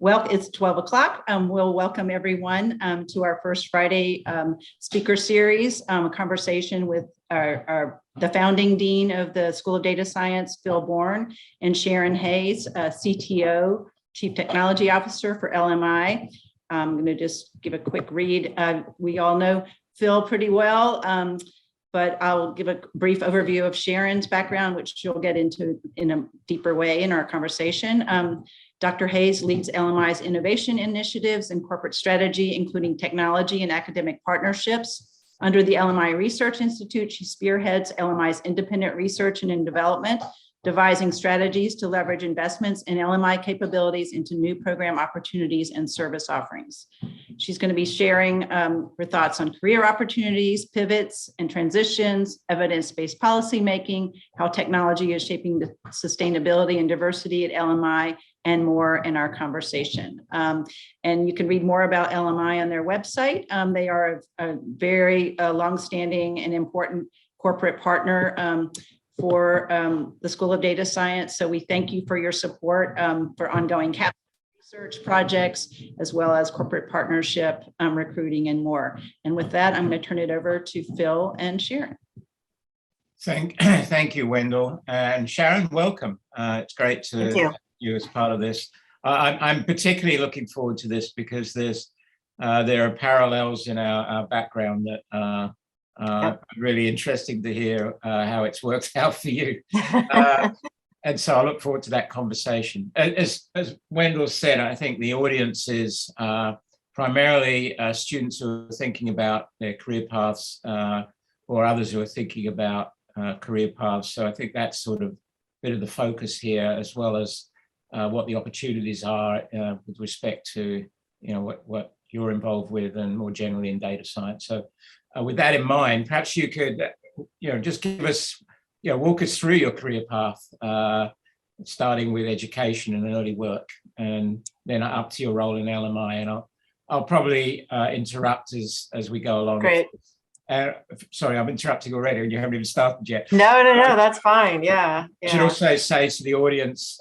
Well, it's 12 o'clock. We'll welcome everyone to our first Friday speaker series, a conversation with the founding dean of the School of Data Science, Phil Bourne, and Sharon Hays, CTO, Chief Technology Officer for LMI. I'm going to just give a quick read. We all know Phil pretty well, but I'll give a brief overview of Sharon's background, which she'll get into in a deeper way in our conversation. Dr. Hays leads LMI's innovation initiatives and corporate strategy, including technology and academic partnerships. Under the LMI Research Institute, she spearheads LMI's independent research and development, devising strategies to leverage investments in LMI capabilities into new program opportunities and service offerings. She's going to be sharing her thoughts on career opportunities, pivots and transitions, evidence-based policymaking, how technology is shaping the sustainability and diversity at LMI, and more in our conversation. And you can read more about LMI on their website. They are a very longstanding and important corporate partner for the School of Data Science. So we thank you for your support for ongoing capital research projects, as well as corporate partnership, recruiting, and more. And with that, I'm going to turn it over to Phil and Sharon. Thank you, Wendell. And Sharon, welcome. It's great to have you as part of this. I'm particularly looking forward to this because there are parallels in our background that really interesting to hear how it's worked out for you. And so I look forward to that conversation. As Wendell said, I think the audience is primarily students who are thinking about their career paths or others who are thinking about career paths. So I think that's sort of a bit of the focus here, as well as what the opportunities are with respect to what you're involved with and more generally in data science. So with that in mind, perhaps you could just give us walk us through your career path, starting with education and early work, and then up to your role in LMI. And I'll probably interrupt as we go along. Great. Sorry, I'm interrupting already and you haven't even started yet. No, that's fine. Yeah. I should also say to the audience,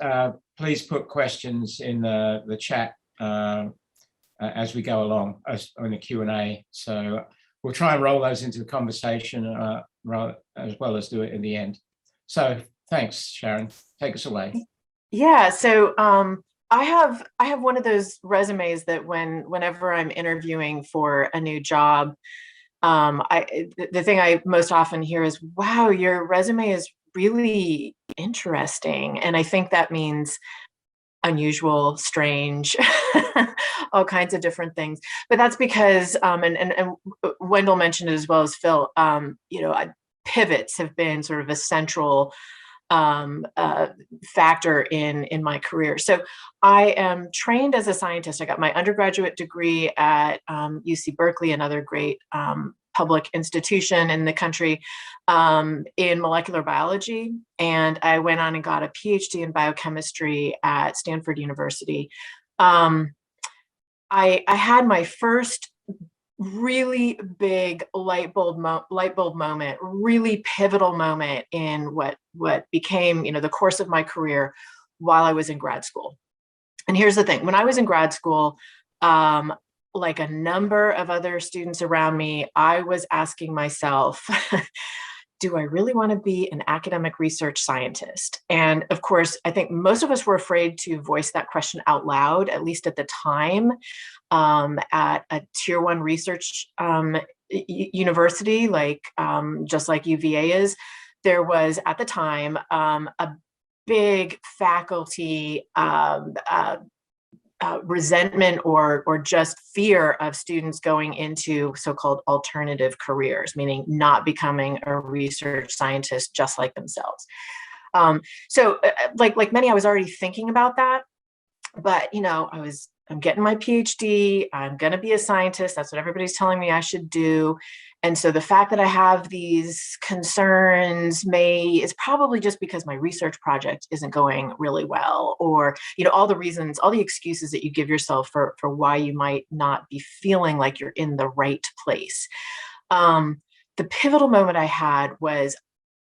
please put questions in the chat as we go along on the Q&A. So we'll try and roll those into the conversation as well as do it in the end. So thanks, Sharon. Take us away. Yeah. So I have one of those resumes that whenever I'm interviewing for a new job, the thing I most often hear is, wow, your resume is really interesting. And I think that means unusual, strange, all kinds of different things. But that's because, and Wendell mentioned it as well as Phil, pivots have been sort of a central factor in my career. So I am trained as a scientist. I got my undergraduate degree at UC Berkeley, another great public institution in the country, in molecular biology. And I went on and got a PhD in biochemistry at Stanford University. I had my first really big light bulb moment, really pivotal moment in what became, the course of my career while I was in grad school. And here's the thing: when I was in grad school, like a number of other students around me, I was asking myself, do I really want to be an academic research scientist? And of course, I think most of us were afraid to voice that question out loud, at least at the time, at a tier 1 research university, just like UVA is. There was at the time a big faculty resentment or just fear of students going into so-called alternative careers, meaning not becoming a research scientist just like themselves. So like many, I was already thinking about that, but I'm getting my PhD, I'm going to be a scientist. That's what everybody's telling me I should do. And so the fact that I have these concerns is probably just because my research project isn't going really well, or, all the reasons, all the excuses that you give yourself for why you might not be feeling like you're in the right place. The pivotal moment I had was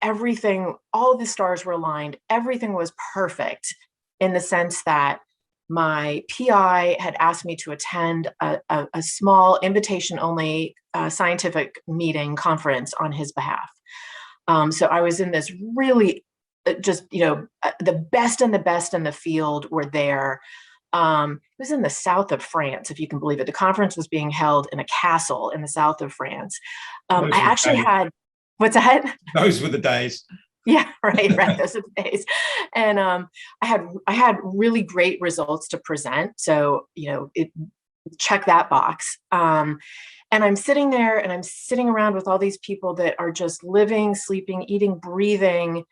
everything, all the stars were aligned. Everything was perfect in the sense that my PI had asked me to attend a small invitation-only scientific meeting conference on his behalf. So I was in this really just, the best and the best in the field were there. It was in the south of France, if you can believe it. The conference was being held in a castle in the south of France. I actually had, what's that? Those were the days. Yeah, right. Those are the days. And I had really great results to present. So, check that box. And I'm sitting there and I'm sitting around with all these people that are just living, sleeping, eating, breathing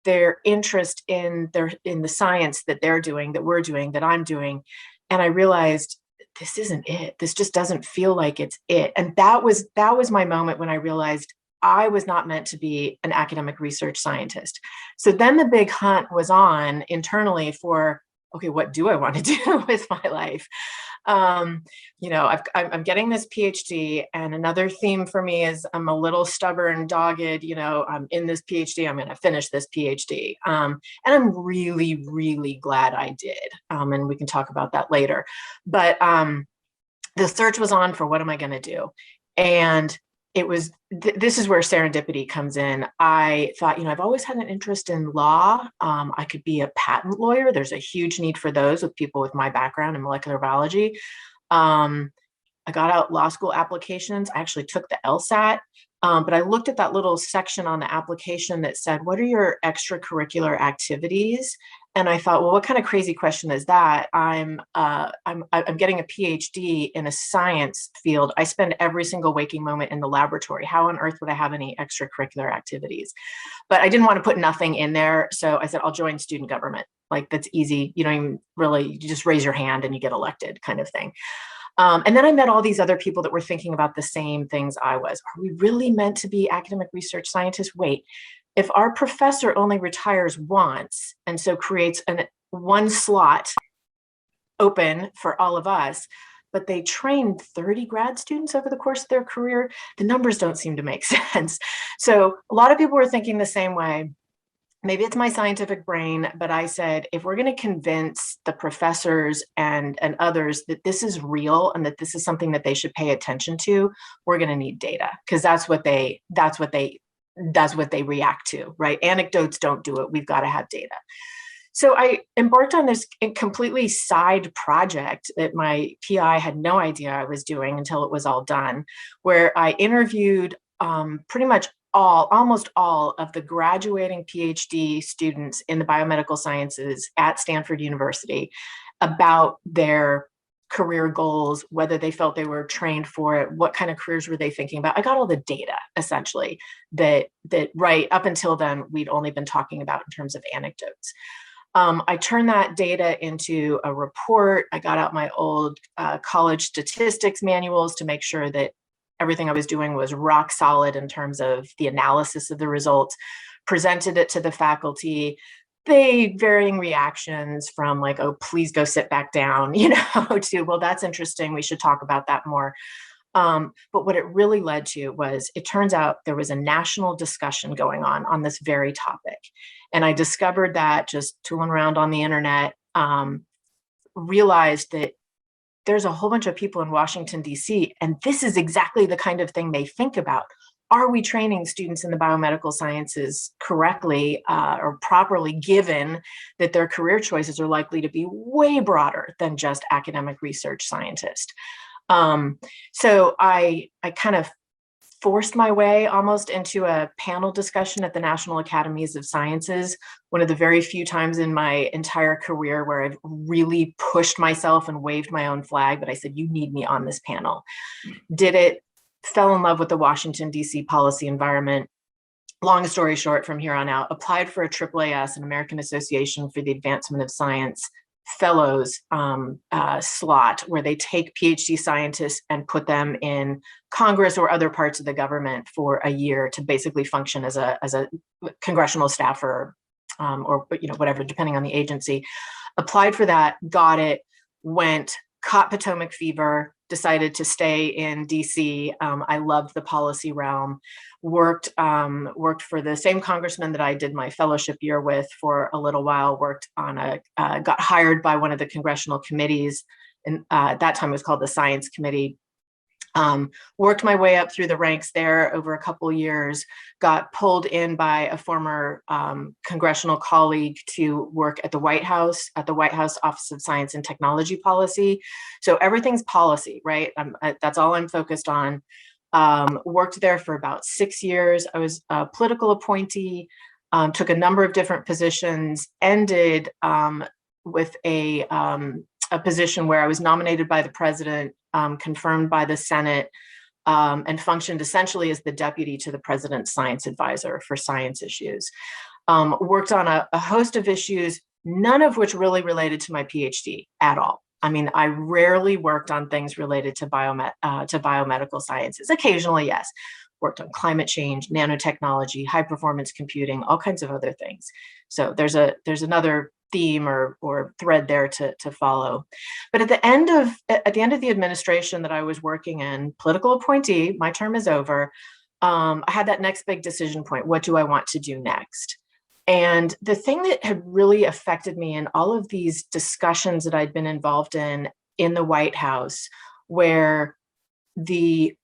their interest in the science that they're doing, that we're doing, that I'm doing. And I realized this isn't it. This just doesn't feel like it's it. And that was my moment when I realized I was not meant to be an academic research scientist. So then the big hunt was on internally for, okay, what do I want to do with my life? I'm getting this PhD, and another theme for me is I'm a little stubborn, dogged, I'm in this PhD, I'm going to finish this PhD. And I'm really, really glad I did. And we can talk about that later. But the search was on for what am I going to do? And it was, this is where serendipity comes in. I thought, I've always had an interest in law. I could be a patent lawyer. There's a huge need for those with people with my background in molecular biology. I got out law school applications. I actually took the LSAT, but I looked at that little section on the application that said, what are your extracurricular activities? And I thought, well, what kind of crazy question is that? I'm getting a PhD in a science field. I spend every single waking moment in the laboratory. How on earth would I have any extracurricular activities? But I didn't want to put nothing in there. So I said, I'll join student government. Like, that's easy. You don't even really, you just raise your hand and you get elected, kind of thing. And then I met all these other people that were thinking about the same things I was. Are we really meant to be academic research scientists? Wait, if our professor only retires once and so creates one slot open for all of us, but they trained 30 grad students over the course of their career, the numbers don't seem to make sense. So a lot of people were thinking the same way. Maybe it's my scientific brain, but I said, if we're going to convince the professors and others that this is real and that this is something that they should pay attention to, we're going to need data, because that's what they react to, right? Anecdotes don't do it. We've got to have data. So I embarked on this completely side project that my PI had no idea I was doing until it was all done, where I interviewed pretty much almost all of the graduating PhD students in the biomedical sciences at Stanford University about their career goals, whether they felt they were trained for it, what kind of careers were they thinking about. I got all the data, essentially, that right up until then, we'd only been talking about in terms of anecdotes. I turned that data into a report. I got out my old college statistics manuals to make sure that everything I was doing was rock solid in terms of the analysis of the results, presented it to the faculty. They varying reactions from like, oh, please go sit back down, to, well, that's interesting. We should talk about that more. But what it really led to was, it turns out there was a national discussion going on this very topic. And I discovered that just tooling around on the internet, realized that there's a whole bunch of people in Washington, D.C., and this is exactly the kind of thing they think about. Are we training students in the biomedical sciences correctly or properly, given that their career choices are likely to be way broader than just academic research scientist? So I kind of forced my way almost into a panel discussion at the National Academies of Sciences, one of the very few times in my entire career where I've really pushed myself and waved my own flag, but I said, you need me on this panel. Did it, fell in love with the Washington, D.C. policy environment. Long story short, from here on out, applied for a AAAS, an American Association for the Advancement of Science fellows slot, where they take PhD scientists and put them in Congress or other parts of the government for a year to basically function as a congressional staffer or whatever, depending on the agency. Applied for that, got it, went, caught Potomac fever, decided to stay in DC. I loved the policy realm, worked for the same congressman that I did my fellowship year with for a little while, got hired by one of the congressional committees, and at that time it was called the Science Committee. Worked my way up through the ranks there over a couple of years, got pulled in by a former congressional colleague to work at the White House Office of Science and Technology Policy. So everything's policy, right? That's all I'm focused on. Worked there for about 6 years. I was a political appointee, took a number of different positions, ended with a position where I was nominated by the president, confirmed by the Senate, and functioned essentially as the deputy to the president's science advisor for science issues. Worked on a host of issues, none of which really related to my PhD at all. I mean, I rarely worked on things related to biomedical sciences. Occasionally, yes. Worked on climate change, nanotechnology, high performance computing, all kinds of other things. So there's another theme or thread there to follow. But at the end of the administration that I was working in, political appointee, my term is over. I had that next big decision point. What do I want to do next? And the thing that had really affected me in all of these discussions that I'd been involved in the White House, where the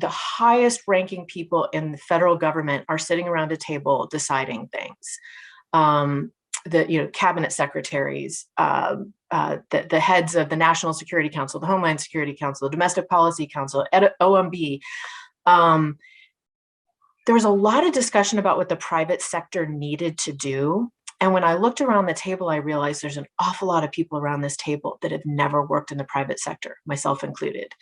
highest ranking people in the federal government are sitting around a table deciding things. The cabinet secretaries, the heads of the National Security Council, the Homeland Security Council, the Domestic Policy Council, OMB. There was a lot of discussion about what the private sector needed to do. And when I looked around the table, I realized there's an awful lot of people around this table that have never worked in the private sector, myself included.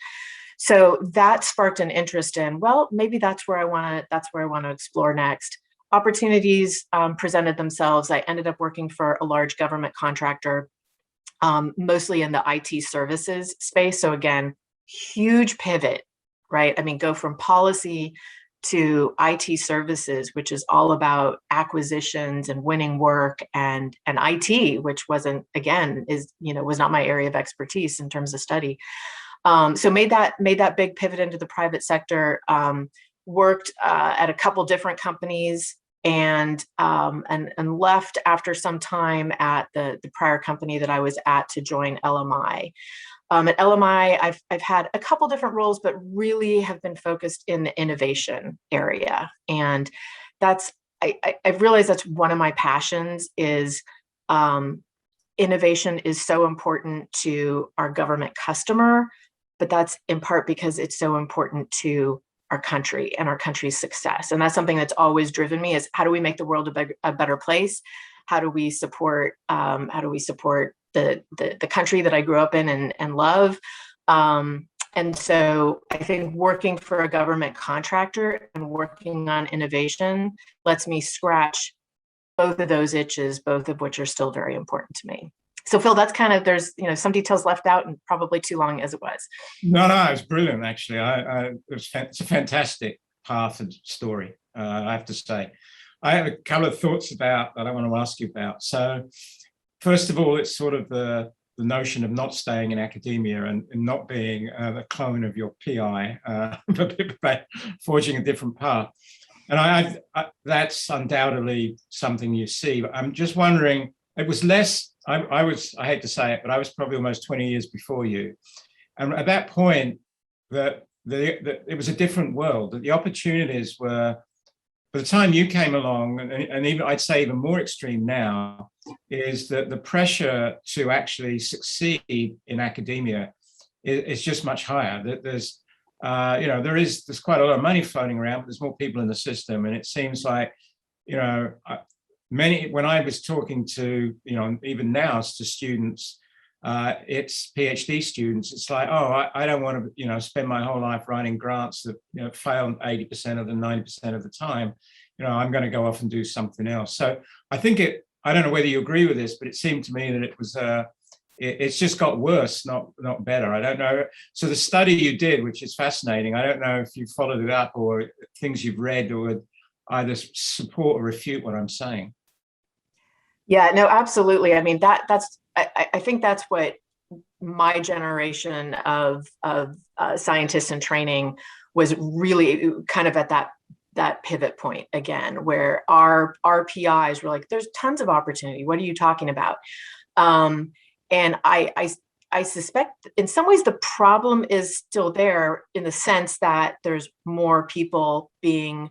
So that sparked an interest in, well, maybe that's where I want to explore next. Opportunities presented themselves. I ended up working for a large government contractor, mostly in the IT services space. So again, huge pivot, right? I mean, go from policy to IT services, which is all about acquisitions and winning work, and IT, which was not my area of expertise in terms of study. So made that big pivot into the private sector. Worked at a couple different companies, and left after some time at the prior company that I was at to join LMI. At LMI, I've had a couple different roles, but really have been focused in the innovation area, and I've realized that's one of my passions. Is innovation is so important to our government customer, but that's in part because it's so important to our country and our country's success. And that's something that's always driven me, is how do we make the world a better place? How do we support the country that I grew up in and love? And so I think working for a government contractor and working on innovation lets me scratch both of those itches, both of which are still very important to me. So Phil, that's kind of, there's some details left out and probably too long as it was. No, it was brilliant, actually. It's a fantastic path and story, I have to say. I have a couple of thoughts that I want to ask you about. So first of all, it's sort of the notion of not staying in academia and not being a clone of your PI, but forging a different path. And that's undoubtedly something you see. But I'm just wondering, it was less, I hate to say it, but I was probably almost 20 years before you. And at that point, it was a different world. The opportunities were, by the time you came along, and even I'd say even more extreme now, is that the pressure to actually succeed in academia is just much higher. There's quite a lot of money floating around, but there's more people in the system, and it seems like, when I was talking to, even now to students, it's PhD students, it's like, oh, I don't want to, spend my whole life writing grants that, fail 80% of them, 90% of the time. I'm going to go off and do something else. So I think I don't know whether you agree with this, but it seemed to me that it was, it's just got worse, not better. I don't know. So the study you did, which is fascinating, I don't know if you followed it up or things you've read or would either support or refute what I'm saying. Yeah, no, absolutely. I mean, I think that's what my generation of scientists in training was really kind of at that pivot point again, where our PIs were like, there's tons of opportunity. What are you talking about? And I suspect in some ways the problem is still there, in the sense that there's more people being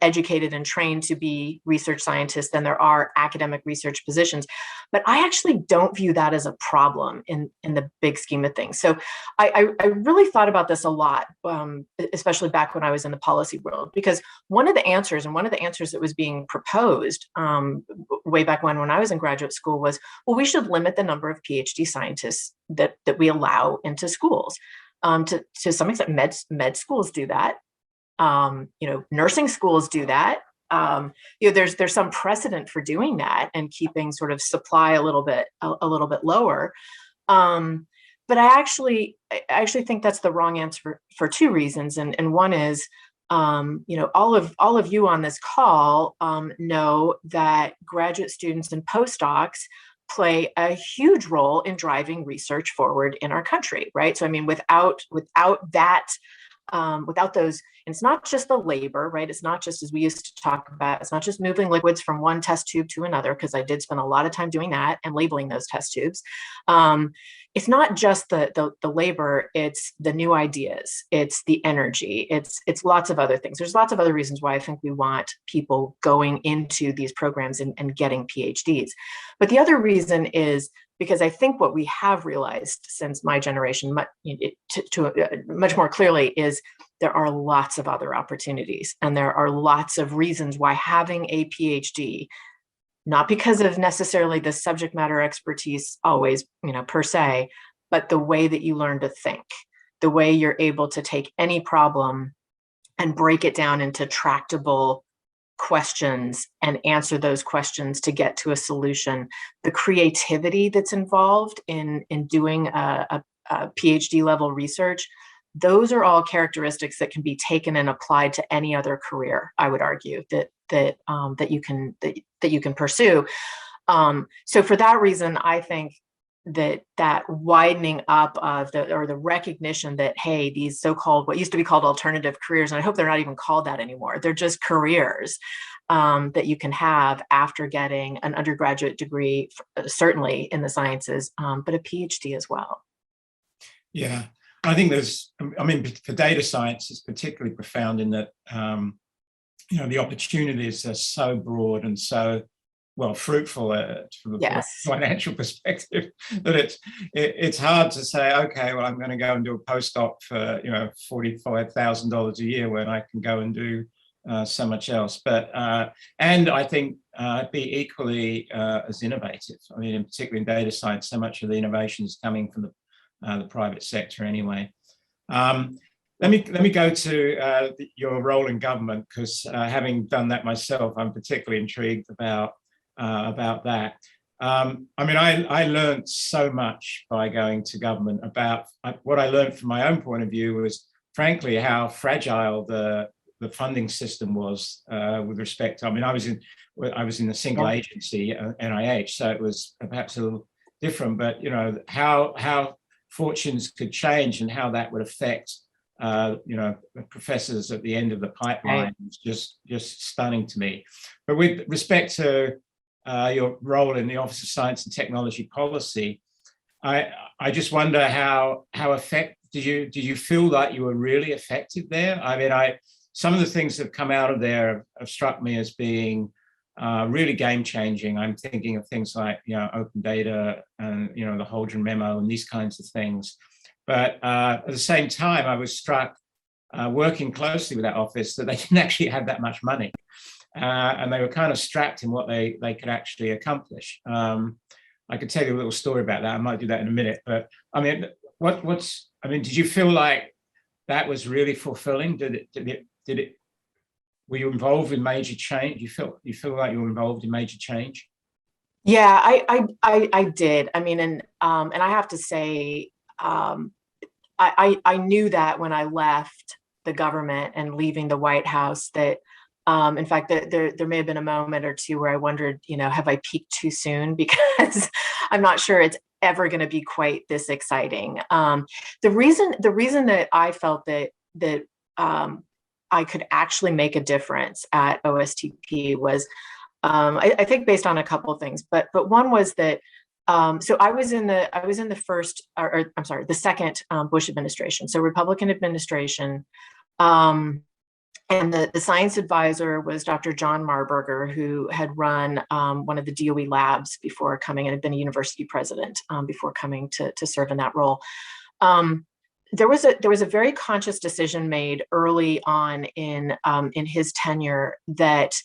educated and trained to be research scientists than there are academic research positions. But I actually don't view that as a problem in the big scheme of things. So I really thought about this a lot, especially back when I was in the policy world, because one of the answers that was being proposed way back when I was in graduate school was, well, we should limit the number of PhD scientists that we allow into schools. To some extent, med schools do that. Nursing schools do that. There's some precedent for doing that and keeping sort of supply a little bit lower. But I actually think that's the wrong answer for two reasons. And one is, all of you on this call know that graduate students and postdocs play a huge role in driving research forward in our country, right? So I mean, without that. Without those, and it's not just the labor, right? It's not just, as we used to talk about, it's not just moving liquids from one test tube to another, because I did spend a lot of time doing that and labeling those test tubes. It's not just the labor, it's the new ideas, it's the energy, it's lots of other things. There's lots of other reasons why I think we want people going into these programs and getting PhDs. But the other reason is because I think what we have realized since my generation, much more clearly, is there are lots of other opportunities, and there are lots of reasons why having a PhD, not because of necessarily the subject matter expertise always, per se, but the way that you learn to think, the way you're able to take any problem and break it down into tractable questions and answer those questions to get to a solution, the creativity that's involved in doing a PhD level research, those are all characteristics that can be taken and applied to any other career, I would argue, that you can pursue. So for that reason, I think that widening up of the recognition that, hey, these so-called, what used to be called alternative careers, and I hope they're not even called that anymore, they're just careers that you can have after getting an undergraduate degree, certainly in the sciences, but a PhD as well. Yeah, I think for data science, it's particularly profound in that, the opportunities are so broad and so fruitful from a financial perspective, that it's hard to say, okay, well, I'm going to go and do a postdoc for $45,000 a year when I can go and do so much else. But and I think be equally as innovative. I mean, in particular in data science, so much of the innovation is coming from the private sector anyway. Let me go to your role in government, because having done that myself, I'm particularly intrigued about that. I learned so much by going to government. About what I learned from my own point of view was, frankly, how fragile the funding system was with respect to. I was in a single agency, NIH, so it was perhaps a little different. But how fortunes could change and how that would affect professors at the end of the pipeline was just stunning to me. But with respect to your role in the Office of Science and Technology Policy, I just wonder how effective did you feel like you were really effective there? Some of the things that have come out of there have struck me as being really game changing. I'm thinking of things like open data and the Holdren memo and these kinds of things. But at the same time, I was struck working closely with that office that they didn't actually have that much money. And they were kind of strapped in what they could actually accomplish. I could tell you a little story about that. I might do that in a minute. But did you feel like that was really fulfilling? Were you involved in major change? You feel like you were involved in major change? Yeah, I did. And I have to say, I knew that when I left the government and leaving the White House, that In fact, there may have been a moment or two where I wondered, have I peaked too soon? Because I'm not sure it's ever going to be quite this exciting. The reason that I felt that I could actually make a difference at OSTP was, I think, based on a couple of things. But one was that, so I was in the first, or I'm sorry, the second Bush administration, so Republican administration. And the science advisor was Dr. John Marburger, who had run one of the DOE labs before coming, and had been a university president before coming to serve in that role. There was a very conscious decision made early on in his tenure that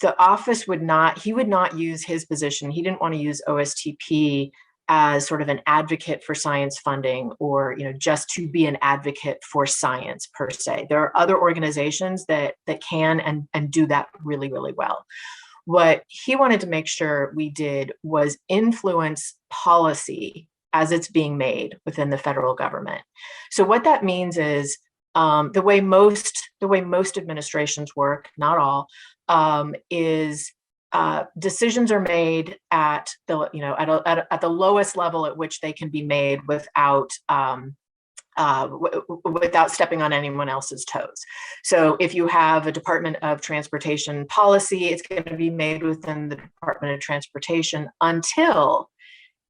the office would not use his position. He didn't want to use OSTP as sort of an advocate for science funding, or just to be an advocate for science per se. There are other organizations that can and do that really, really well. What he wanted to make sure we did was influence policy as it's being made within the federal government. So what that means is, the way most administrations work, not all, is decisions are made at the at the lowest level at which they can be made without without stepping on anyone else's toes. So if you have a Department of Transportation policy, it's going to be made within the Department of Transportation until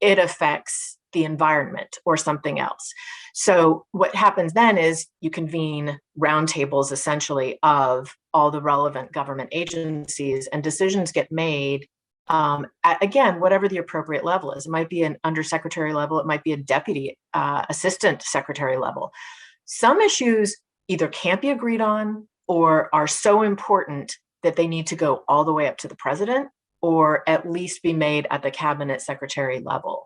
it affects the environment or something else. So what happens then is you convene roundtables, essentially, of all the relevant government agencies, and decisions get made at, again, whatever the appropriate level is. It might be an undersecretary level, it might be a deputy assistant secretary level. Some issues either can't be agreed on or are so important that they need to go all the way up to the president, or at least be made at the cabinet secretary level.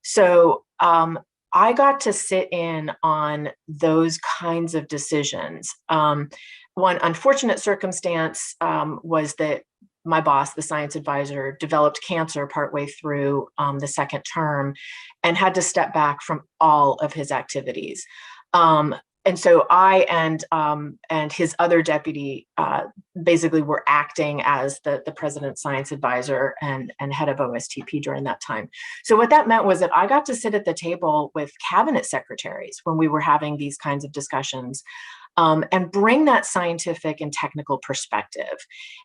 So I got to sit in on those kinds of decisions. One unfortunate circumstance was that my boss, the science advisor, developed cancer partway through the second term and had to step back from all of his activities. And so I and his other deputy basically were acting as the president's science advisor and head of OSTP during that time. So what that meant was that I got to sit at the table with cabinet secretaries when we were having these kinds of discussions, and bring that scientific and technical perspective.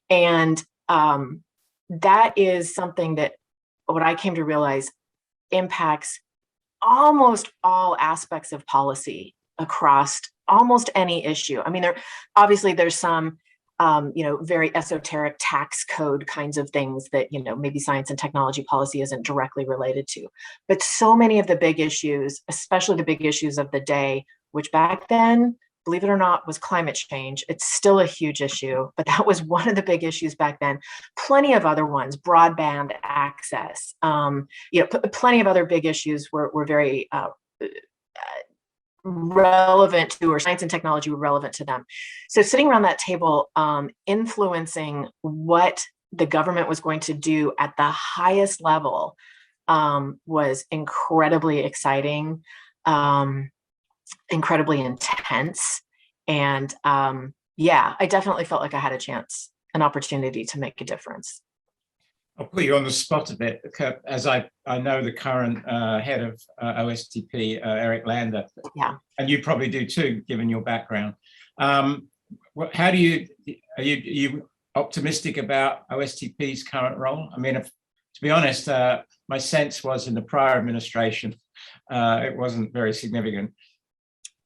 And that is something that, what I came to realize, impacts almost all aspects of policy across almost any issue. I mean, there's some, very esoteric tax code kinds of things that, maybe science and technology policy isn't directly related to. But so many of the big issues, especially the big issues of the day, which back then, believe it or not, was climate change. It's still a huge issue, but that was one of the big issues back then. Plenty of other ones, broadband access, plenty of other big issues were very relevant to, or science and technology were relevant to them. So sitting around that table, influencing what the government was going to do at the highest level was incredibly exciting, incredibly intense. And I definitely felt like I had an opportunity to make a difference. I'll put you on the spot a bit, as I know the current head of OSTP, Eric Lander. Yeah. And you probably do too, given your background. How are you optimistic about OSTP's current role? I mean, to be honest, my sense was in the prior administration, it wasn't very significant.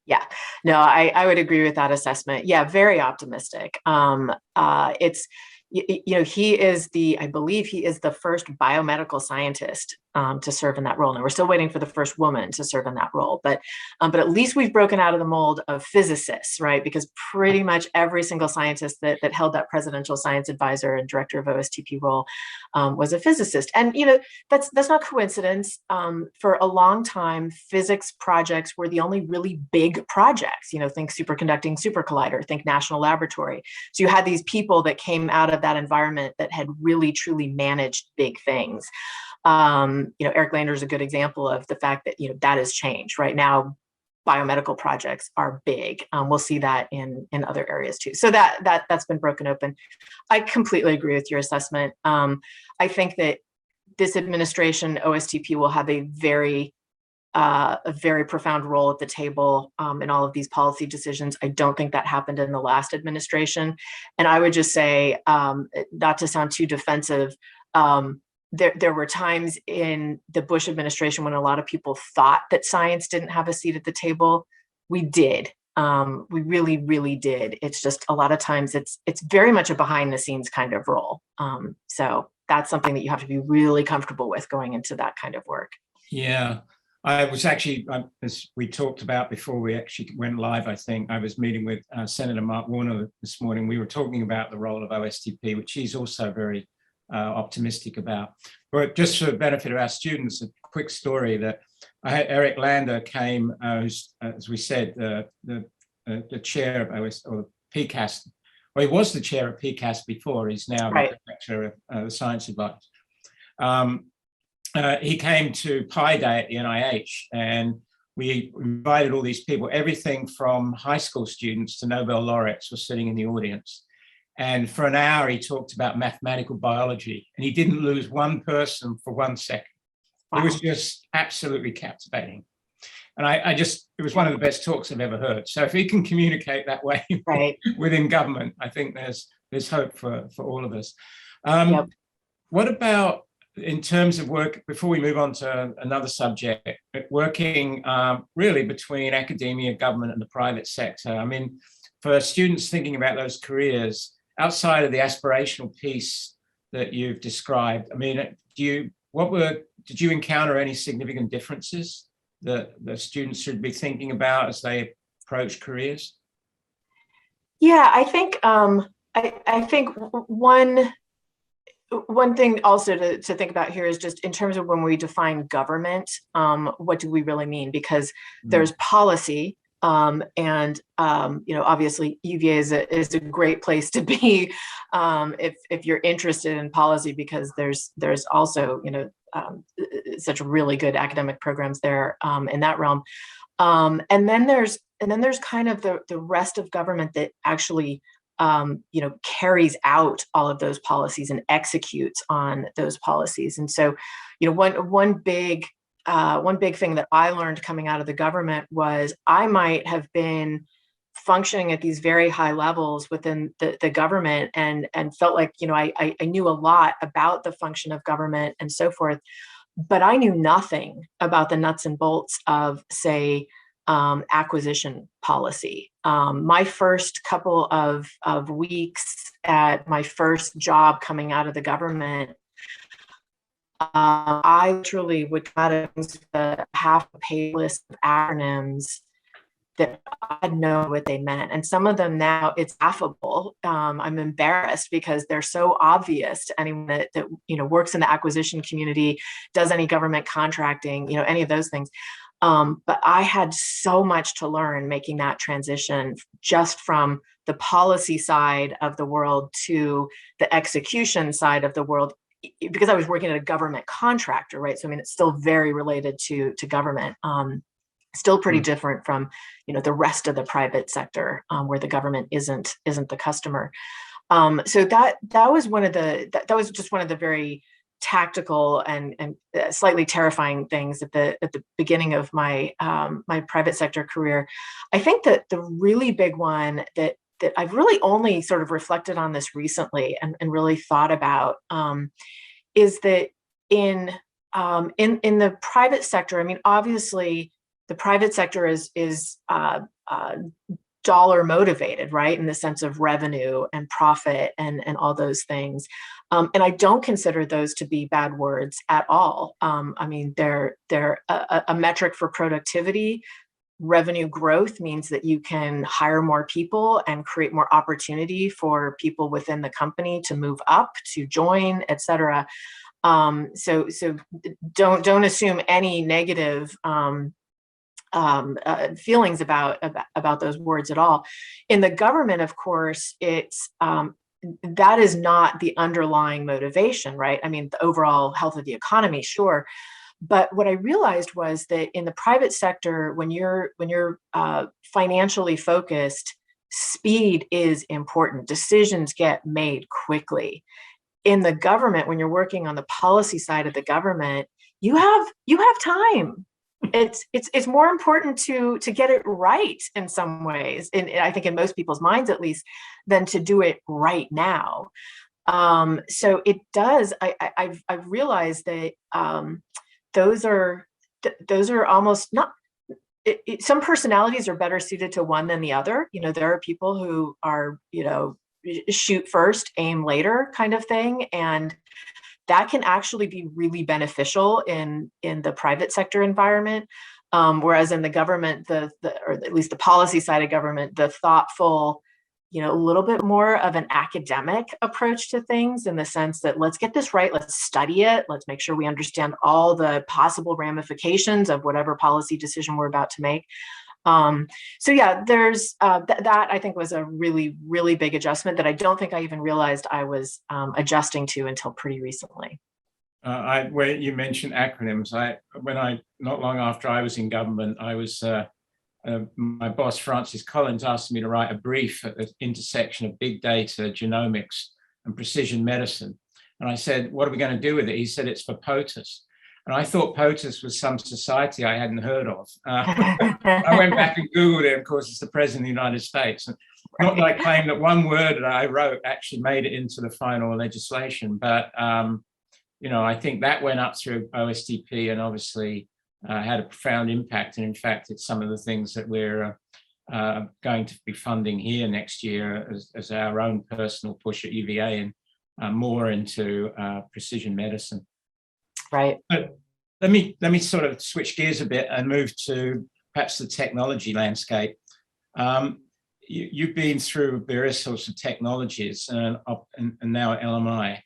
Yeah, no, I would agree with that assessment. Yeah, very optimistic. It's, I believe he is the first biomedical scientist to serve in that role. Now we're still waiting for the first woman to serve in that role, but at least we've broken out of the mold of physicists, right? Because pretty much every single scientist that held that presidential science advisor and director of OSTP role was a physicist. And that's not coincidence. For a long time, physics projects were the only really big projects. Think superconducting super collider, think national laboratory. So you had these people that came out of that environment that had really truly managed big things. Eric Lander is a good example of the fact that, that has changed right now. biomedical projects are big. We'll see that in other areas too. So that's been broken open. I completely agree with your assessment. I think that this administration, OSTP, will have a very profound role at the table in all of these policy decisions. I don't think that happened in the last administration. And I would just say, not to sound too defensive, there were times in the Bush administration when a lot of people thought that science didn't have a seat at the table. We did. We really, really did. It's just a lot of times it's very much a behind the scenes kind of role. So that's something that you have to be really comfortable with going into that kind of work. Yeah. I was actually, as we talked about before we actually went live, I think I was meeting with Senator Mark Warner this morning. We were talking about the role of OSTP, which he's also very optimistic about. But just for the benefit of our students, a quick story that I had Eric Lander came, who's, as we said, the chair of or PCAST. Well, he was the chair of PCAST before. He's now the director of the science advice. He came to Pi Day at the NIH, and we invited all these people. Everything from high school students to Nobel laureates were sitting in the audience. And for an hour, he talked about mathematical biology, and he didn't lose one person for 1 second. Wow. It was just absolutely captivating. And it was one of the best talks I've ever heard. So if he can communicate that way within government, I think there's hope for all of us. What about in terms of work, before we move on to another subject, working really between academia, government, and the private sector? I mean, for students thinking about those careers, outside of the aspirational piece that you've described, I mean, did you encounter any significant differences that the students should be thinking about as they approach careers? Yeah, I think I think one thing also to think about here is just in terms of when we define government, what do we really mean? Because there's policy, and obviously UVA is a great place to be if you're interested in policy, because there's also such really good academic programs there in that realm, and then there's kind of the rest of government that actually carries out all of those policies and executes on those policies. And so, one big thing that I learned coming out of the government was I might have been functioning at these very high levels within the government and felt like, I knew a lot about the function of government and so forth, but I knew nothing about the nuts and bolts of, say, acquisition policy. My first couple of weeks at my first job coming out of the government, I literally would come out of half a page list of acronyms that I didn't know what they meant. And some of them now, it's laughable. I'm embarrassed because they're so obvious to anyone that works in the acquisition community, does any government contracting, any of those things. But I had so much to learn making that transition just from the policy side of the world to the execution side of the world, because I was working at a government contractor, right? So, I mean, it's still very related to government, still pretty different from, the rest of the private sector where the government isn't the customer. So that was just one of the very tactical and slightly terrifying things at the beginning of my my private sector career. I think that the really big one that I've really only sort of reflected on this recently and really thought about is that in the private sector, I mean, obviously the private sector is dollar motivated, right? In the sense of revenue and profit and all those things. And I don't consider those to be bad words at all. I mean, they're a metric for productivity. Revenue growth means that you can hire more people and create more opportunity for people within the company to move up, to join, et cetera. So don't assume any negative feelings about those words at all. In the government, of course, it's that is not the underlying motivation, right? I mean, the overall health of the economy, sure, But what I realized was that in the private sector, when you're financially focused, speed is important. Decisions get made quickly. In the government, when you're working on the policy side of the government, you have time. It's more important to get it right in some ways, and I think in most people's minds at least, than to do it right now. So it does. I've realized that those are almost not. Some personalities are better suited to one than the other. There are people who are, shoot first, aim later kind of thing, and that can actually be really beneficial in the private sector environment. Whereas in the government, or at least the policy side of government, the thoughtful, a little bit more of an academic approach to things, in the sense that let's get this right, let's study it, let's make sure we understand all the possible ramifications of whatever policy decision we're about to make. So yeah, there's that I think was a really, really big adjustment that I don't think I even realized I was adjusting to until pretty recently. When you mentioned acronyms, not long after I was in government, I was my boss, Francis Collins, asked me to write a brief at the intersection of big data, genomics, and precision medicine. And I said, what are we going to do with it? He said, it's for POTUS. And I thought POTUS was some society I hadn't heard of. I went back and Googled it. Of course, it's the President of the United States. And not that I claim that one word that I wrote actually made it into the final legislation, but I think that went up through OSTP and obviously had a profound impact. And in fact, it's some of the things that we're going to be funding here next year as our own personal push at UVA, and more into precision medicine. Right. But let me sort of switch gears a bit and move to perhaps the technology landscape. You've been through various sorts of technologies and now at LMI.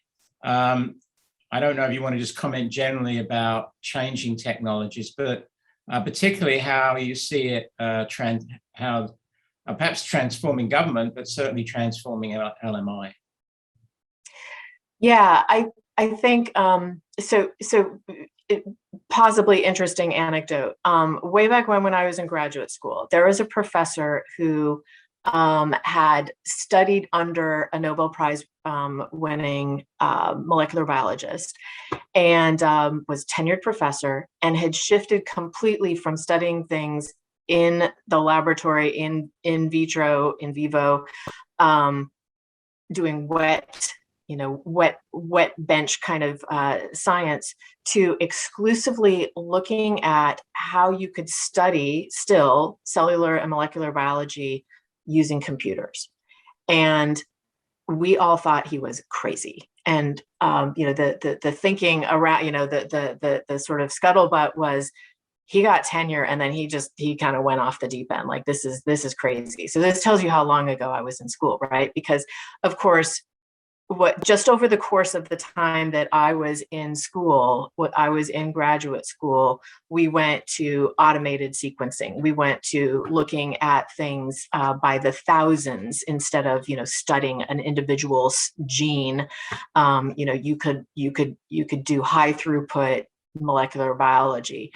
I don't know if you want to just comment generally about changing technologies, but particularly how you see it perhaps transforming government, but certainly transforming LMI. Yeah, I think possibly interesting anecdote. Way back when I was in graduate school, there was a professor who had studied under a Nobel Prize winning molecular biologist, and was tenured professor, and had shifted completely from studying things in the laboratory, in vitro, in vivo, doing wet bench kind of science, to exclusively looking at how you could study still cellular and molecular biology using computers. And we all thought he was crazy. And the thinking around, the sort of scuttlebutt was, he got tenure and then he kind of went off the deep end. Like, this is crazy. So this tells you how long ago I was in school, right? Because of course, just over the course of the time that I was in school, I was in graduate school, we went to automated sequencing. We went to looking at things by the thousands instead of, studying an individual's gene. You could do high throughput molecular biology.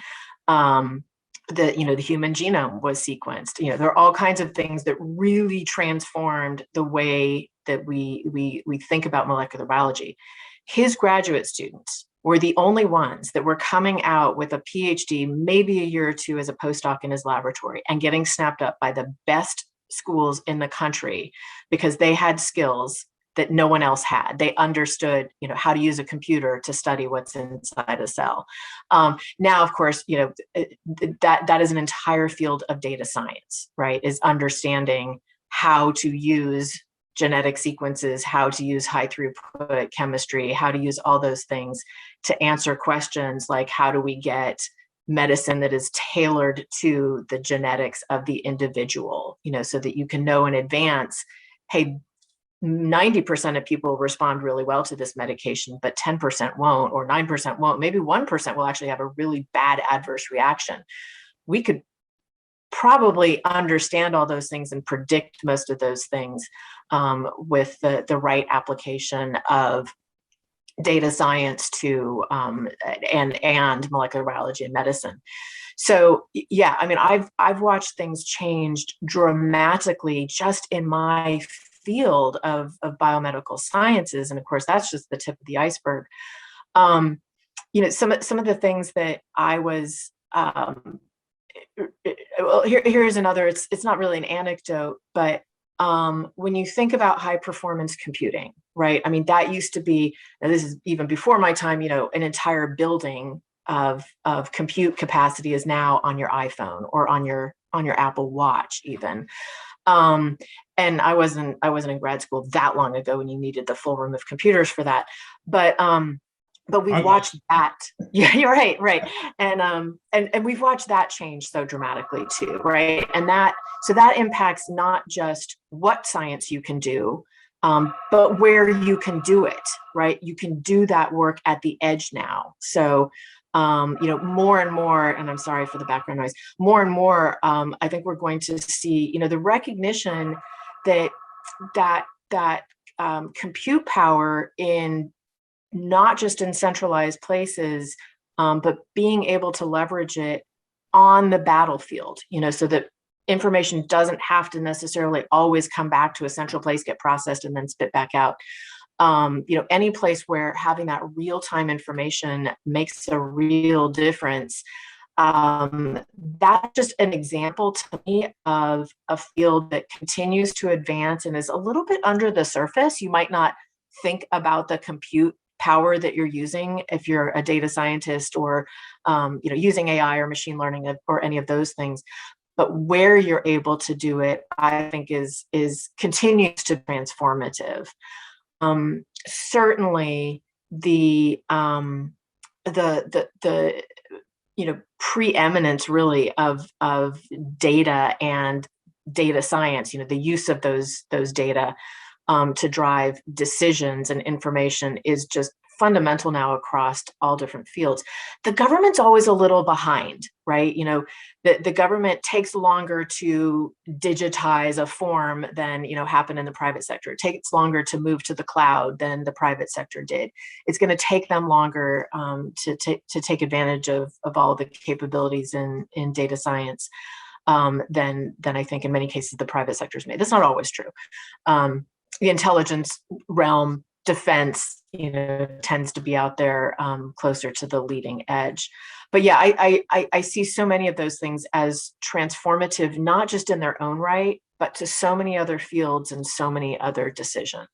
The human genome was sequenced. There are all kinds of things that really transformed the way that we think about molecular biology. His graduate students were the only ones that were coming out with a PhD, maybe a year or two as a postdoc in his laboratory, and getting snapped up by the best schools in the country because they had skills that no one else had. They understood, how to use a computer to study what's inside a cell. Now, of course, that is an entire field of data science, right? Is understanding how to use genetic sequences, how to use high throughput chemistry, how to use all those things to answer questions like, how do we get medicine that is tailored to the genetics of the individual, so that you can know in advance, hey, 90% of people respond really well to this medication, but 10% won't, or 9% won't. Maybe 1% will actually have a really bad adverse reaction. We could probably understand all those things and predict most of those things with the right application of data science to and molecular biology and medicine. So yeah, I mean, I've watched things change dramatically just in my field of biomedical sciences, and of course that's just the tip of the iceberg. Some of the things that I was well, here's another. It's not really an anecdote, but when you think about high performance computing, right? I mean, that used to be, and this is even before my time, an entire building of compute capacity is now on your iPhone or on your Apple Watch even. And I wasn't in grad school that long ago when you needed the full room of computers for that. But we've watched that. Yeah, you're right. And we've watched that change so dramatically too, right? And so that impacts not just what science you can do, but where you can do it, right? You can do that work at the edge now. So, more and more, and I'm sorry for the background noise, more and more, I think we're going to see, the recognition that compute power in not just in centralized places, but being able to leverage it on the battlefield, so that information doesn't have to necessarily always come back to a central place, get processed, and then spit back out. Any place where having that real-time information makes a real difference. That's just an example to me of a field that continues to advance and is a little bit under the surface. You might not think about the compute power that you're using if you're a data scientist or using AI or machine learning or any of those things, but where you're able to do it, I think is continues to be transformative. Certainly the preeminence really of data and data science, the use of those data to drive decisions and information is just fundamental now across all different fields. The government's always a little behind, right? The government takes longer to digitize a form than, happened in the private sector. It takes longer to move to the cloud than the private sector did. It's going to take them longer to take advantage of all of the capabilities in data science than I think in many cases the private sector's made. That's not always true. The intelligence realm, defense, tends to be out there closer to the leading edge. But yeah, I see so many of those things as transformative, not just in their own right, but to so many other fields and so many other decisions.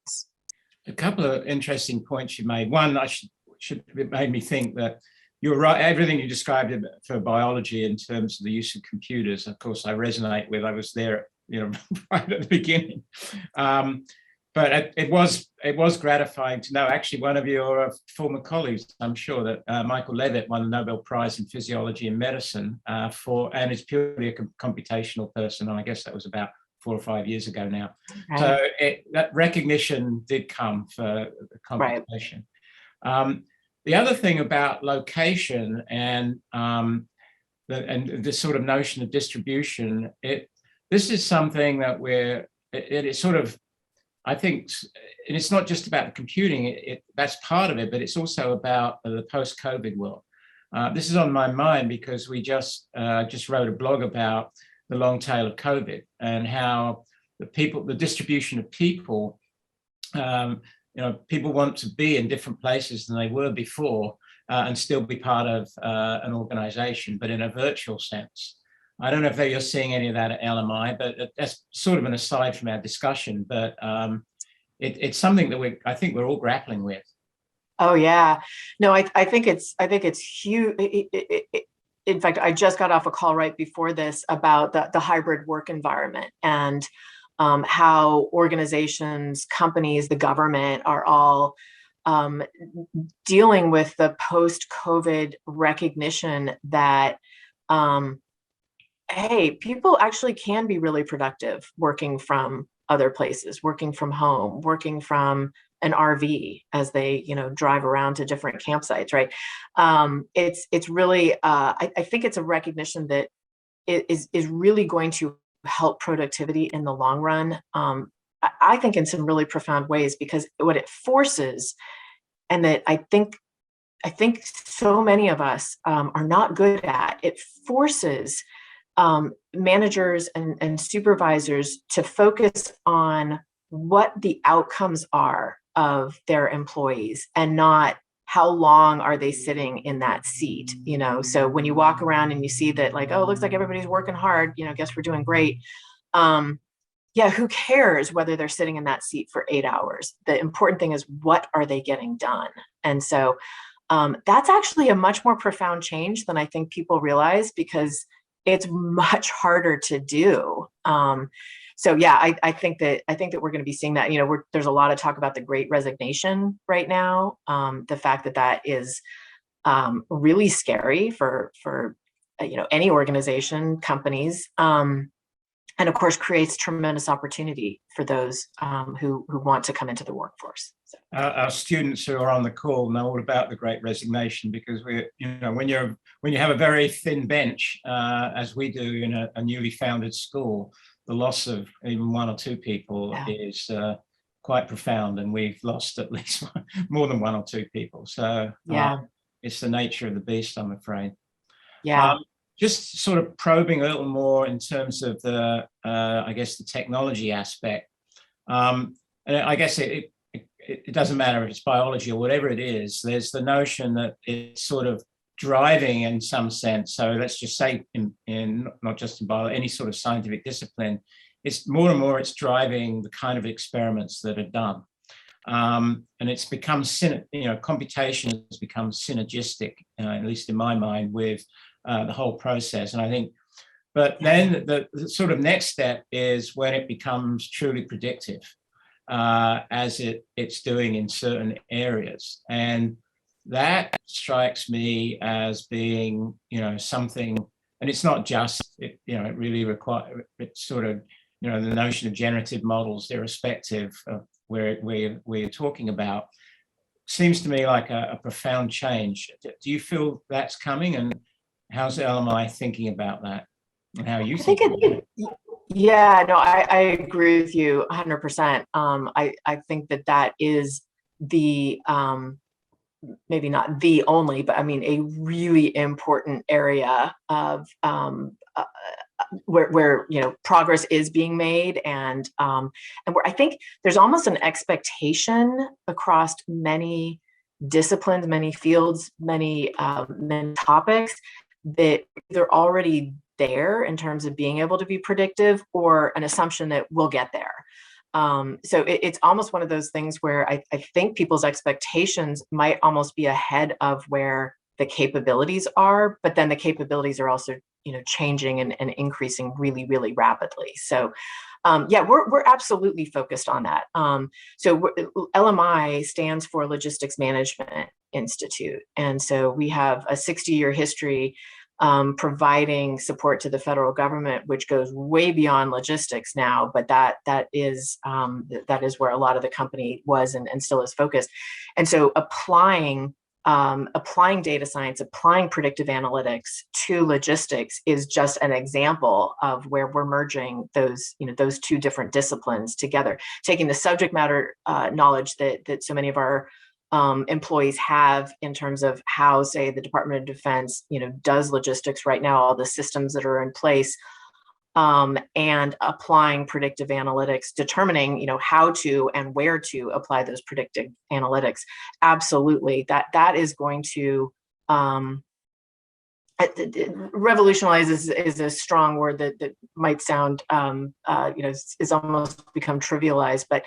A couple of interesting points you made. One, it made me think that you're right. Everything you described for biology in terms of the use of computers, of course, I resonate with. I was there, right at the beginning. But it was gratifying to know, actually, one of your former colleagues, I'm sure, that Michael Levitt won the Nobel Prize in Physiology and Medicine and is purely a computational person. And I guess that was about 4 or 5 years ago now. Right. So that recognition did come for computation. Right. The other thing about location and this sort of notion of distribution, this is something that it is sort of, I think, and it's not just about the computing, that's part of it, but it's also about the post-COVID world. This is on my mind because we just wrote a blog about the long tail of COVID and how the distribution of people, people want to be in different places than they were before and still be part of an organization, but in a virtual sense. I don't know if you're seeing any of that at LMI, but that's sort of an aside from our discussion, but it's something that I think we're all grappling with. Oh yeah, no, I think it's huge. In fact, I just got off a call right before this about the hybrid work environment and how organizations, companies, the government are all dealing with the post-COVID recognition that hey, people actually can be really productive working from other places, working from home, working from an RV as they, drive around to different campsites, right? It's really, I think it's a recognition that it is really going to help productivity in the long run. I think in some really profound ways, because what it forces and that I think so many of us are not good at. It forces managers and supervisors to focus on what the outcomes are of their employees and not how long are they sitting in that seat. So when you walk around and you see that, like, oh, it looks like everybody's working hard, guess we're doing great. Yeah, who cares whether they're sitting in that seat for 8 hours? The important thing is, what are they getting done? And so that's actually a much more profound change than I think people realize, because it's much harder to do. So yeah, I think that we're going to be seeing that. There's a lot of talk about the Great Resignation right now. The fact that is really scary for any organization, companies. And of course, creates tremendous opportunity for those who want to come into the workforce. So. Our students who are on the call know all about the Great Resignation, because when you have a very thin bench, as we do in a newly founded school, the loss of even one or two people is quite profound, and we've lost at least more than one or two people. So it's the nature of the beast, I'm afraid. Yeah. Just sort of probing a little more in terms of the, I guess, the technology aspect. And I guess it doesn't matter if it's biology or whatever it is. There's the notion that it's sort of driving in some sense. So let's just say in not just in biology, any sort of scientific discipline, it's more and more it's driving the kind of experiments that are done. And it's become, computation has become synergistic, at least in my mind, with the whole process. And I think, but then the sort of next step is when it becomes truly predictive, as it's doing in certain areas. And that strikes me as being, something, and it's not just, it really requires, it's sort of, the notion of generative models, irrespective of where we're talking about, seems to me like a profound change. Do you feel that's coming, and how's LMI thinking about that, and how you think about it? Yeah, no, I agree with you 100%. I think that is the, maybe not the only, but I mean, a really important area of where progress is being made, and where I think there's almost an expectation across many disciplines, many fields, many topics, that they're already there in terms of being able to be predictive, or an assumption that we'll get there. So it's almost one of those things where I think people's expectations might almost be ahead of where the capabilities are, but then the capabilities are also changing and increasing really, really rapidly. So yeah, we're absolutely focused on that. So LMI stands for Logistics Management Institute. And so we have a 60-year history providing support to the federal government, which goes way beyond logistics now, but that is where a lot of the company was and still is focused. And so applying data science, applying predictive analytics to logistics is just an example of where we're merging those two different disciplines together, taking the subject matter knowledge that so many of our employees have in terms of how, say, the Department of Defense, does logistics right now, all the systems that are in place, and applying predictive analytics, determining, how to and where to apply those predictive analytics. Absolutely, that is going to revolutionize is a strong word that might sound, is almost become trivialized, but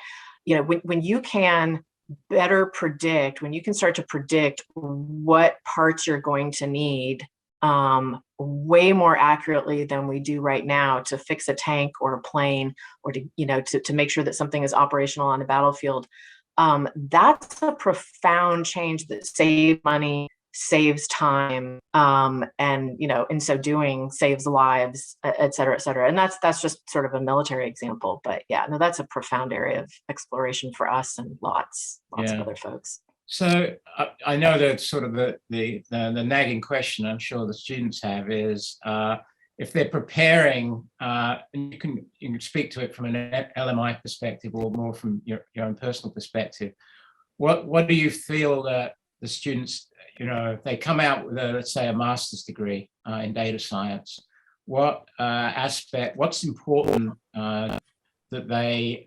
when you can better predict, when you can start to predict what parts you're going to need way more accurately than we do right now to fix a tank or a plane, or to make sure that something is operational on the battlefield, that's a profound change that saves money, saves time, and in so doing saves lives, et cetera, et cetera. And that's just sort of a military example, but yeah, no, that's a profound area of exploration for us and lots of other folks. So I know that sort of the nagging question I'm sure the students have is, if they're preparing, and you can speak to it from an LMI perspective or more from your own personal perspective, What do you feel that the students, if they come out with let's say a master's degree in data science, what what's important that they,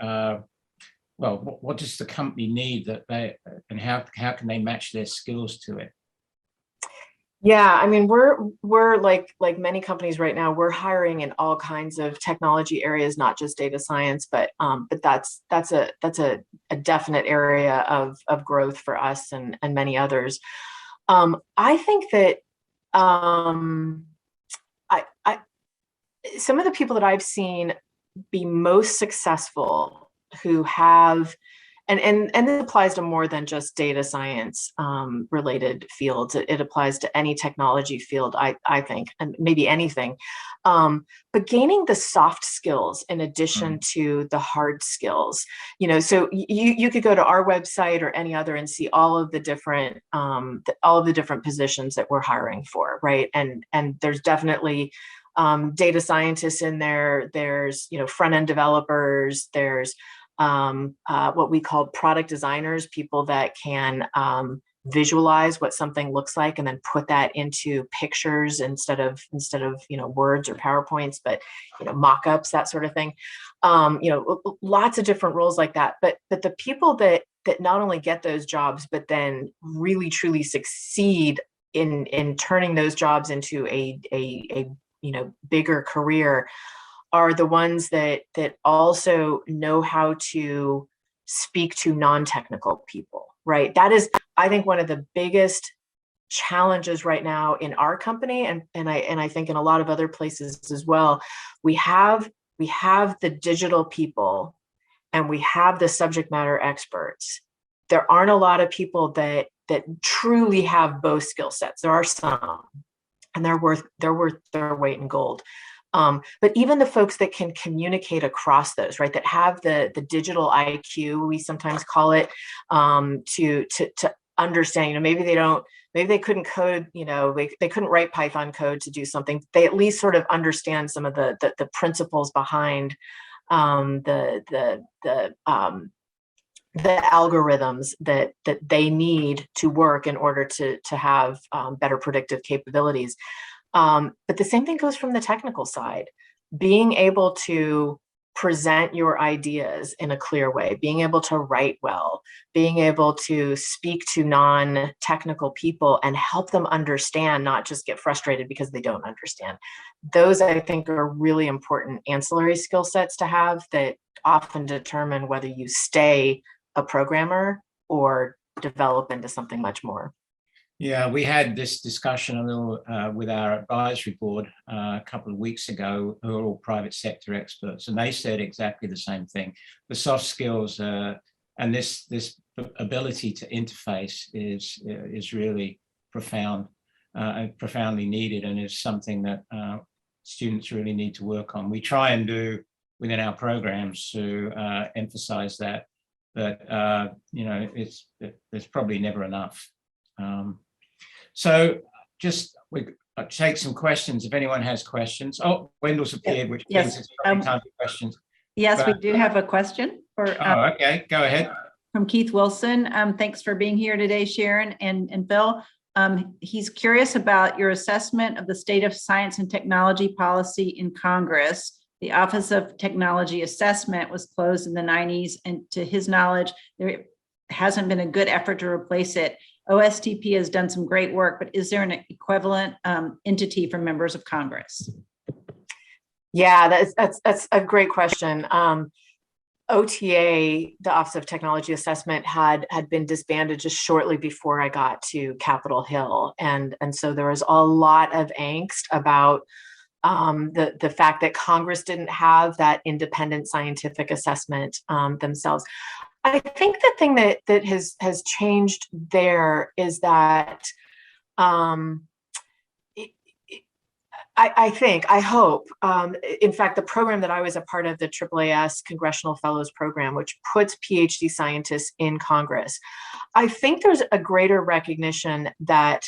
what does the company need and how can they match their skills to it? Yeah, I mean, we're like many companies right now, we're hiring in all kinds of technology areas, not just data science, but that's a definite area of growth for us and many others. I think that I some of the people that I've seen be most successful who have and this applies to more than just data science related fields. It applies to any technology field, I think, and maybe anything. But gaining the soft skills in addition to the hard skills, so you could go to our website or any other and see all of the different positions that we're hiring for, right? And there's definitely data scientists in there. There's front end developers. There's what we call product designers, people that can visualize what something looks like and then put that into pictures instead of words or PowerPoints, but mock-ups, that sort of thing. Lots of different roles like that. But the people that not only get those jobs, but then really truly succeed in turning those jobs into a bigger career are the ones that also know how to speak to non-technical people, right? That is, I think, one of the biggest challenges right now in our company, and I think in a lot of other places as well. We have the digital people and we have the subject matter experts. There aren't a lot of people that truly have both skill sets. There are some, and they're worth their weight in gold. But even the folks that can communicate across those, right, that have the digital IQ, we sometimes call it, to understand, maybe they couldn't code, they couldn't write Python code to do something. They at least sort of understand some of the principles behind the algorithms that they need to work in order to have better predictive capabilities. But the same thing goes from the technical side. Being able to present your ideas in a clear way, being able to write well, being able to speak to non-technical people and help them understand, not just get frustrated because they don't understand. Those, I think, are really important ancillary skill sets to have that often determine whether you stay a programmer or develop into something much more. Yeah, we had this discussion a little with our advisory board a couple of weeks ago, who are all private sector experts, and they said exactly the same thing. The soft skills and this ability to interface is really profound and profoundly needed, and is something that students really need to work on. We try and do within our programs to emphasize that, but there's probably never enough. So we take some questions if anyone has questions. Oh, Wendell's appeared, which means it's probably time for questions. Yes, we do have a question okay, go ahead. From Keith Wilson. Thanks for being here today, Sharon and Phil. He's curious about your assessment of the state of science and technology policy in Congress. The Office of Technology Assessment was closed in the 90s, and to his knowledge, there hasn't been a good effort to replace it. OSTP has done some great work, but is there an equivalent entity for members of Congress? Yeah, that's a great question. OTA, the Office of Technology Assessment, had been disbanded just shortly before I got to Capitol Hill, and so there was a lot of angst about the fact that Congress didn't have that independent scientific assessment themselves. I think the thing that has changed there is that I hope, in fact, the program that I was a part of, the AAAS Congressional Fellows Program, which puts PhD scientists in Congress, I think there's a greater recognition that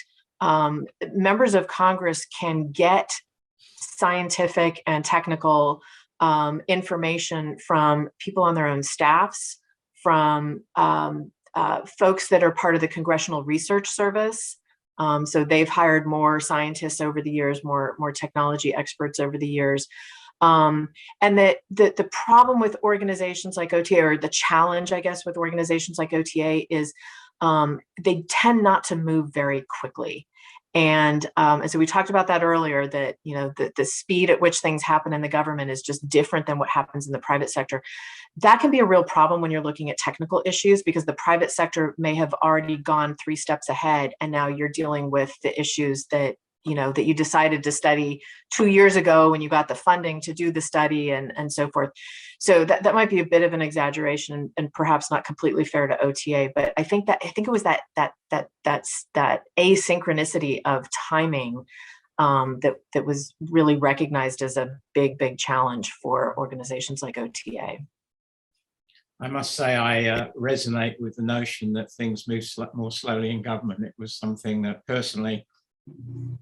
members of Congress can get scientific and technical information from people on their own staffs, from folks that are part of the Congressional Research Service. So they've hired more scientists over the years, more technology experts over the years. And that the problem with organizations like OTA, or the challenge, I guess, with organizations like OTA is they tend not to move very quickly. And so we talked about that earlier, that, you know, the speed at which things happen in the government is just different than what happens in the private sector. That can be a real problem when you're looking at technical issues, because the private sector may have already gone 3 steps ahead, and now you're dealing with the issues that, you know, that you decided to study 2 years ago when you got the funding to do the study, and so forth. So that might be a bit of an exaggeration, and perhaps not completely fair to OTA, but I think it was that asynchronicity of timing that was really recognized as a big challenge for organizations like OTA. I must say I resonate with the notion that things move more slowly in government. It was something that personally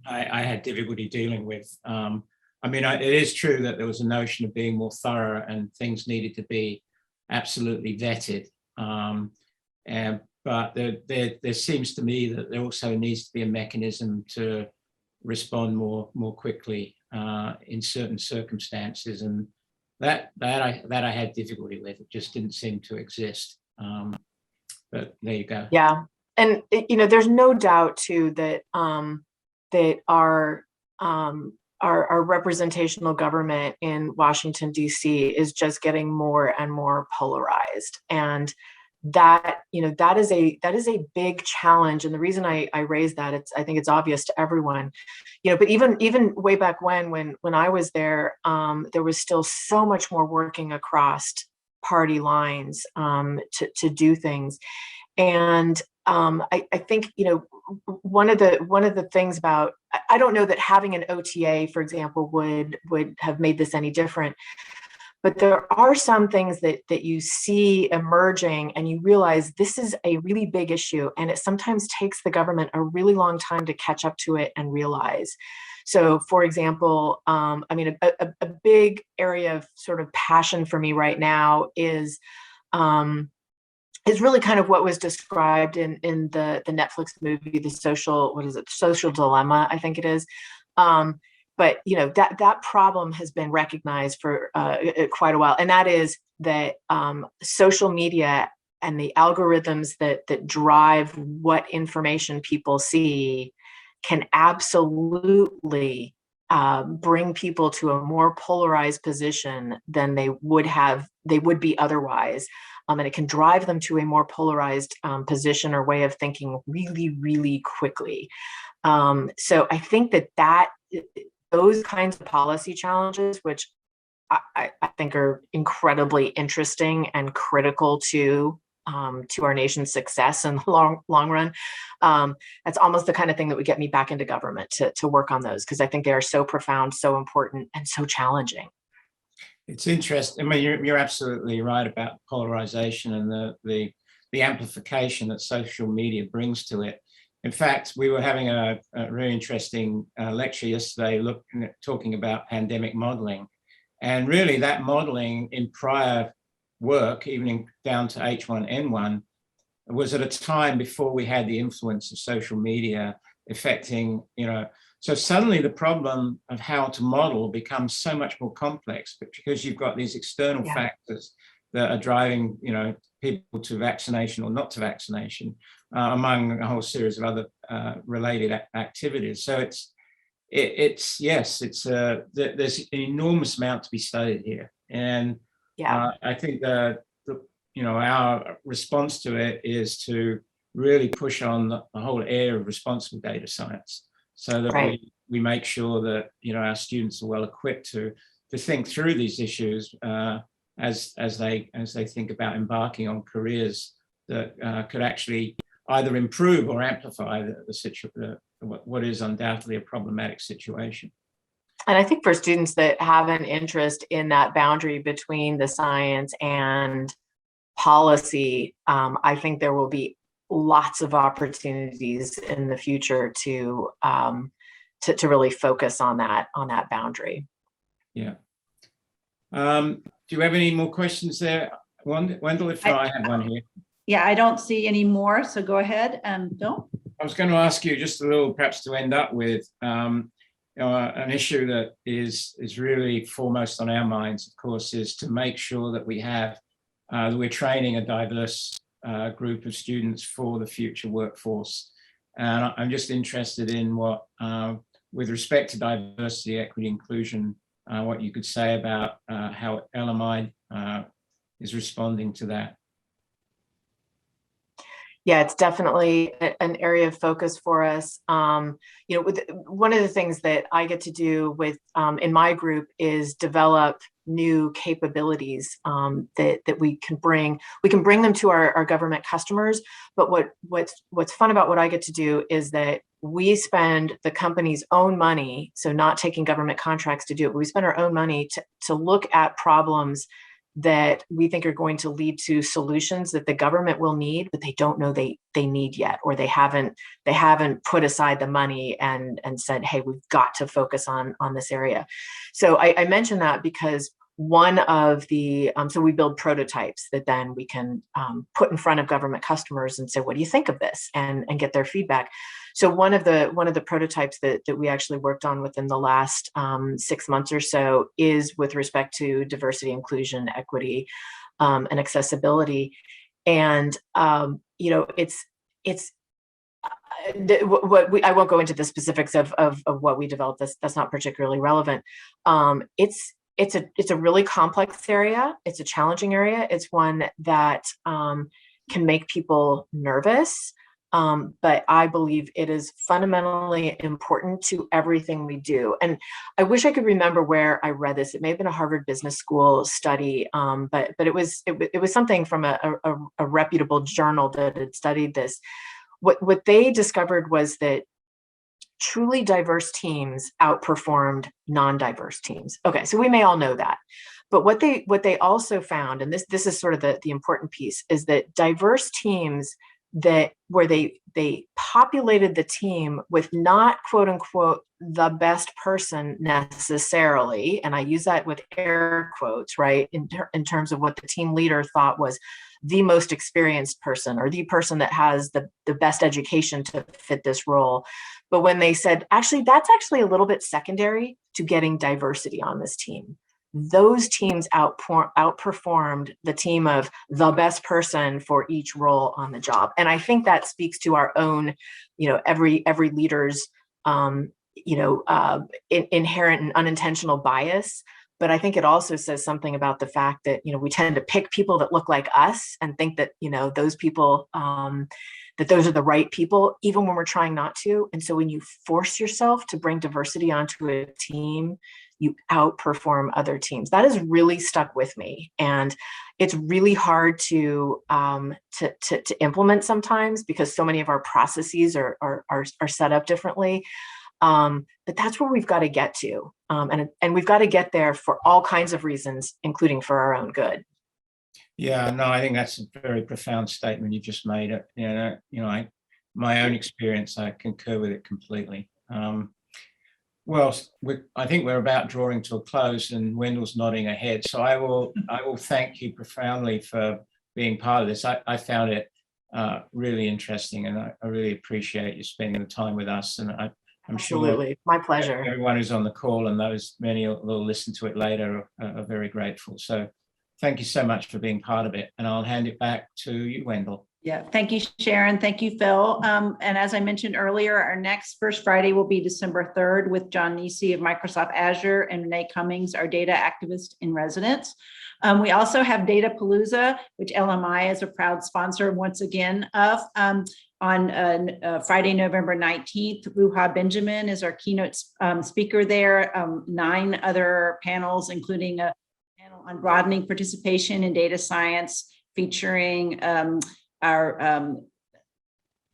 I had difficulty dealing with. I mean, it is true that there was a notion of being more thorough and things needed to be absolutely vetted. But there seems to me that there also needs to be a mechanism to respond more quickly in certain circumstances, and that I had difficulty with. It just didn't seem to exist. But there you go. Yeah, and you know, there's no doubt too that that our representational government in Washington, D.C. is just getting more and more polarized, and that, you know, that is a big challenge. And the reason I raise that, I think it's obvious to everyone, you know, but even way back when I was there, there was still so much more working across party lines to do things. And I think, you know, one of the things about, I don't know that having an OTA, for example, would have made this any different, but there are some things that you see emerging, and you realize this is a really big issue, and it sometimes takes the government a really long time to catch up to it and realize. So, for example, I mean, a big area of sort of passion for me right now is really kind of what was described in the Netflix movie, Social Dilemma, I think it is. But you know, that problem has been recognized for quite a while, and that is that social media and the algorithms that drive what information people see can absolutely bring people to a more polarized position than they would be otherwise. And it can drive them to a more polarized position or way of thinking really, really quickly. So I think that those kinds of policy challenges, which I think are incredibly interesting and critical to our nation's success in the long run, that's almost the kind of thing that would get me back into government to work on those, because I think they are so profound, so important, and so challenging. It's interesting. I mean, you're absolutely right about polarization and the amplification that social media brings to it. In fact, we were having a really interesting lecture yesterday talking about pandemic modeling. And really that modeling in prior work, even down to H1N1, was at a time before we had the influence of social media affecting, you know, so suddenly the problem of how to model becomes so much more complex, but because you've got these external factors that are driving, you know, people to vaccination or not to vaccination, among a whole series of other related activities. So there's an enormous amount to be studied here, and I think you know, our response to it is to really push on the whole area of responsible data science, so that we make sure that, you know, our students are well equipped to think through these issues as they think about embarking on careers that could actually either improve or amplify what is undoubtedly a problematic situation. And I think for students that have an interest in that boundary between the science and policy, I think there will be lots of opportunities in the future to really focus on that boundary. Yeah. Do you have any more questions there, Wendell? If not, I have one here. Yeah, I don't see any more, so go ahead, Phil. I was going to ask you just a little, perhaps to end up with, an issue that is really foremost on our minds, of course, is to make sure that we're training a diverse group of students for the future workforce. And I'm just interested in what, with respect to diversity, equity, inclusion, what you could say about how LMI is responding to that. Yeah, it's definitely an area of focus for us. One of the things that I get to do with in my group is develop new capabilities that we can bring. We can bring them to our government customers. But what's fun about what I get to do is that we spend the company's own money, so not taking government contracts to do it, but we spend our own money to look at problems that we think are going to lead to solutions that the government will need, but they don't know they need yet, or they haven't put aside the money and said, hey, we've got to focus on this area. So I mention that because one of the, so we build prototypes that then we can put in front of government customers and say, what do you think of this? And get their feedback. So one of the prototypes that we actually worked on within the last 6 months or so is with respect to diversity, inclusion, equity, and accessibility. And it's I won't go into the specifics of what we developed. That's not particularly relevant. It's a really complex area. It's a challenging area. It's one that can make people nervous. But I believe it is fundamentally important to everything we do. And I wish I could remember where I read this. It may have been a Harvard Business School study, but it was something from a reputable journal that had studied this. What they discovered was that truly diverse teams outperformed non-diverse teams. Okay, so we may all know that. But what they also found, and this is sort of the important piece, is that diverse teams where they populated the team with not quote unquote the best person necessarily, and I use that with air quotes, right, in terms of what the team leader thought was the most experienced person or the person that has the best education to fit this role. But when they said, actually, that's actually a little bit secondary to getting diversity on this team, those teams outperformed the team of the best person for each role on the job. And I think that speaks to our own, every leader's, inherent and unintentional bias. But I think it also says something about the fact that, we tend to pick people that look like us and think that, those people, that those are the right people, even when we're trying not to. And so when you force yourself to bring diversity onto a team, you outperform other teams. That has really stuck with me. And it's really hard to implement sometimes because so many of our processes are set up differently. But that's where we've got to get to. And we've got to get there for all kinds of reasons, including for our own good. Yeah, no, I think that's a very profound statement you just made. My own experience, I concur with it completely. Well, I think we're about drawing to a close, and Wendell's nodding her head. So I will thank you profoundly for being part of this. I found it really interesting, and I really appreciate you spending the time with us. And I'm Absolutely. sure my pleasure. Everyone who's on the call and those many who will listen to it later are very grateful. So thank you so much for being part of it. And I'll hand it back to you, Wendell. Yeah, thank you, Sharon. Thank you, Phil. And as I mentioned earlier, our next First Friday will be December 3rd with John Nisi of Microsoft Azure and Renee Cummings, our data activist in residence. We also have Data Palooza, which LMI is a proud sponsor once again of. On Friday, November 19th, Ruha Benjamin is our keynote speaker there. 9 other panels, including a panel on broadening participation in data science, featuring our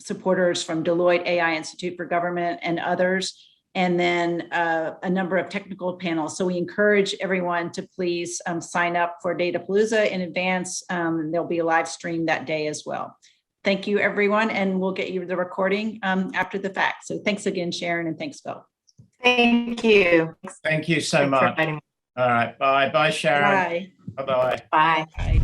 supporters from Deloitte AI Institute for Government and others, and then a number of technical panels. So we encourage everyone to please sign up for Data Palooza in advance. There'll be a live stream that day as well. Thank you, everyone, and we'll get you the recording after the fact. So thanks again, Sharon, and thanks, Phil. Thank you. Thank you so much. All right, bye. Bye, Sharon. Bye. Bye-bye. Bye. Bye.